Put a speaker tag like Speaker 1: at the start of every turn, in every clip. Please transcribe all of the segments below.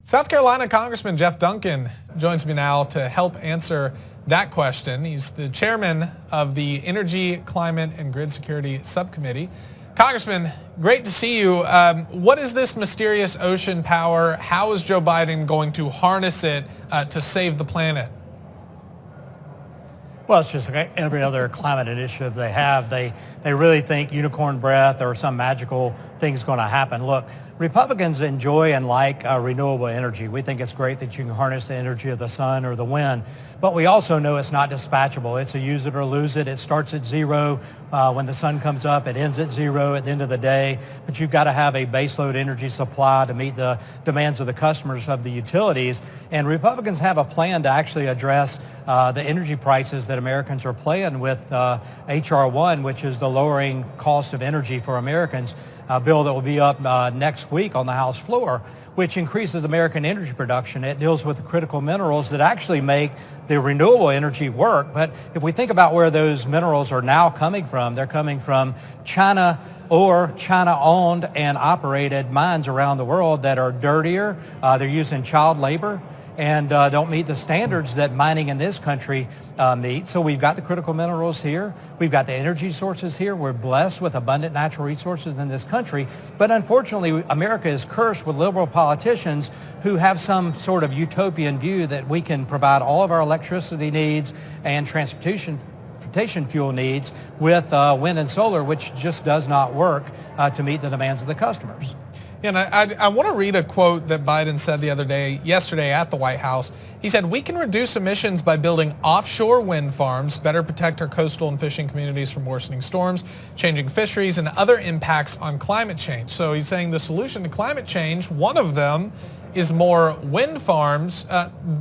Speaker 1: South Carolina Congressman Jeff Duncan joins me now to help answer that question. He's the chairman of the Energy, Climate, and Grid Security Subcommittee. Congressman, great to see you. What is this mysterious ocean power? How is Joe Biden going to harness it to save the planet?
Speaker 2: Well, it's just like every other climate initiative they have. They really think unicorn breath or some magical thing's going to happen. Look, Republicans enjoy and like renewable energy. We think it's great that you can harness the energy of the sun or the wind, but we also know it's not dispatchable. It's a use it or lose it. It starts at zero when the sun comes up. It ends at zero at the end of the day, but you've got to have a baseload energy supply to meet the demands of the customers of the utilities. And Republicans have a plan to actually address the energy prices that Americans are playing with H.R. 1, which is the lowering cost of energy for Americans, a bill that will be up next week on the House floor, which increases American energy production. It deals with the critical minerals that actually make the renewable energy work. But if we think about where those minerals are now coming from, they're coming from China or China-owned and operated mines around the world that are dirtier. They're using child labor and don't meet the standards that mining in this country meets. So we've got the critical minerals here. We've got the energy sources here. We're blessed with abundant natural resources in this country. But unfortunately, America is cursed with liberal politicians who have some sort of utopian view that we can provide all of our electricity needs and transportation fuel needs with wind and solar, which just does not work to meet the demands of the customers.
Speaker 1: And I want to read a quote that Biden said yesterday at the White House. He said, "We can reduce emissions by building offshore wind farms, better protect our coastal and fishing communities from worsening storms, changing fisheries, and other impacts on climate change." So he's saying the solution to climate change, one of them, is more wind farms.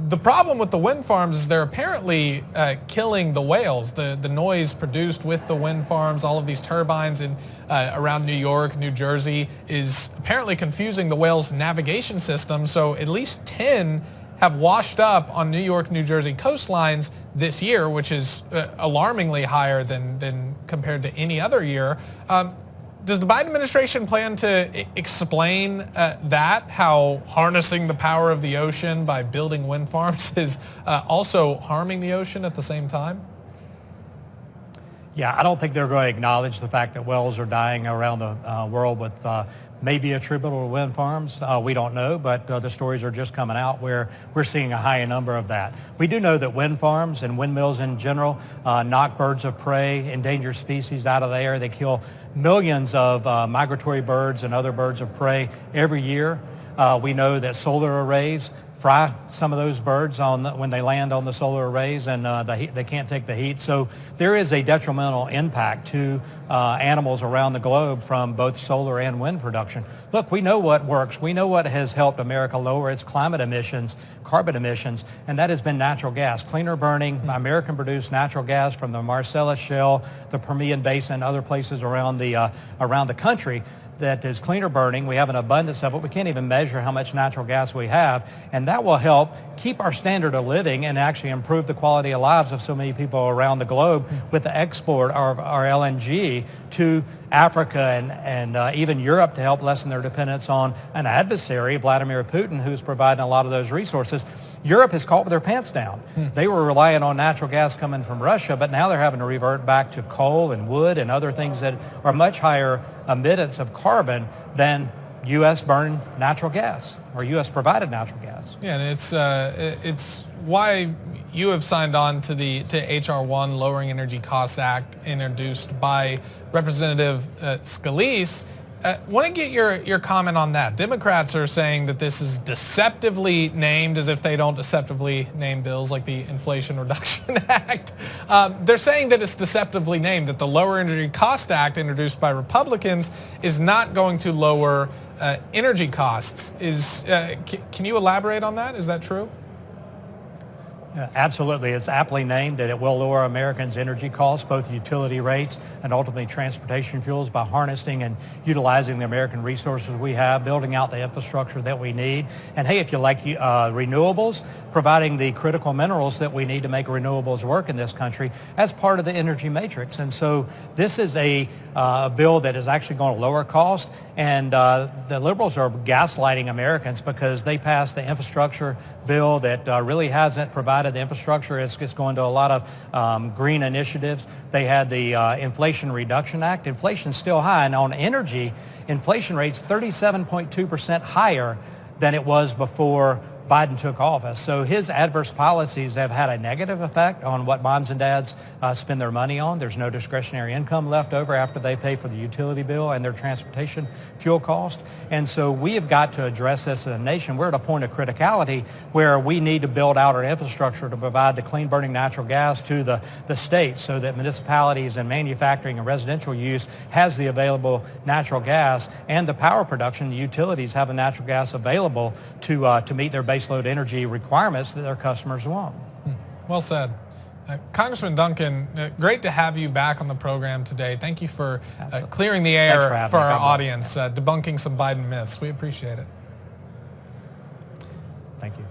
Speaker 1: The problem with the wind farms is they're apparently killing the whales. The noise produced with the wind farms, all of these turbines around New York, New Jersey, is apparently confusing the whales' navigation system. So at least 10 have washed up on New York, New Jersey coastlines this year, which is alarmingly higher than compared to any other year. Does the Biden administration plan to explain how harnessing the power of the ocean by building wind farms is also harming the ocean at the same time?
Speaker 2: Yeah, I don't think they're going to acknowledge the fact that whales are dying around the world with maybe attributable to wind farms. We don't know, but the stories are just coming out where we're seeing a high number of that. We do know that wind farms and windmills in general knock birds of prey, endangered species out of the air. They kill millions of migratory birds and other birds of prey every year. We know that solar arrays fry some of those birds when they land on the solar arrays, and they can't take the heat. So there is a detrimental impact to animals around the globe from both solar and wind production. Look, we know what works. We know what has helped America lower its climate emissions, carbon emissions, and that has been natural gas. Cleaner burning, American-produced natural gas from the Marcellus Shale, the Permian Basin, other places around the country that is cleaner burning. We have an abundance of it. We can't even measure how much natural gas we have, and that will help keep our standard of living and actually improve the quality of lives of so many people around the globe with the export of our LNG to Africa and even Europe to help lessen their dependence on an adversary, Vladimir Putin, who's providing a lot of those resources. Europe is caught with their pants down. They were relying on natural gas coming from Russia, but now they're having to revert back to coal and wood and other things that are much higher emittance of carbon than U.S. burned natural gas or U.S. provided natural gas.
Speaker 1: Yeah, and it's why you have signed on to H.R. 1, Lowering Energy Costs Act, introduced by Representative Scalise. Want to get your comment on that. Democrats are saying that this is deceptively named, as if they don't deceptively name bills like the Inflation Reduction Act. They're saying that it's deceptively named, that the Lower Energy Cost Act introduced by Republicans is not going to lower energy costs. Can you elaborate on that? Is that true?
Speaker 2: Absolutely. It's aptly named, and it will lower Americans' energy costs, both utility rates and ultimately transportation fuels, by harnessing and utilizing the American resources we have, building out the infrastructure that we need. And hey, if you like renewables, providing the critical minerals that we need to make renewables work in this country as part of the energy matrix. And so this is a bill that is actually going to lower cost. And the liberals are gaslighting Americans because they passed the infrastructure bill that really hasn't provided the infrastructure. It's going to a lot of green initiatives. They had the Inflation Reduction Act. Inflation's still high, and on energy, inflation rate's 37.2% higher than it was before Biden took office. So his adverse policies have had a negative effect on what moms and dads spend their money on. There's no discretionary income left over after they pay for the utility bill and their transportation fuel cost. And so we have got to address this as a nation. We're at a point of criticality where we need to build out our infrastructure to provide the clean burning natural gas to the states so that municipalities and manufacturing and residential use has the available natural gas, and the power production utilities have the natural gas available to meet their baseload energy requirements that their customers want.
Speaker 1: Well said. Congressman Duncan, great to have you back on the program today. Thank you for clearing the air for our audience, debunking some Biden myths. We appreciate it.
Speaker 2: Thank you.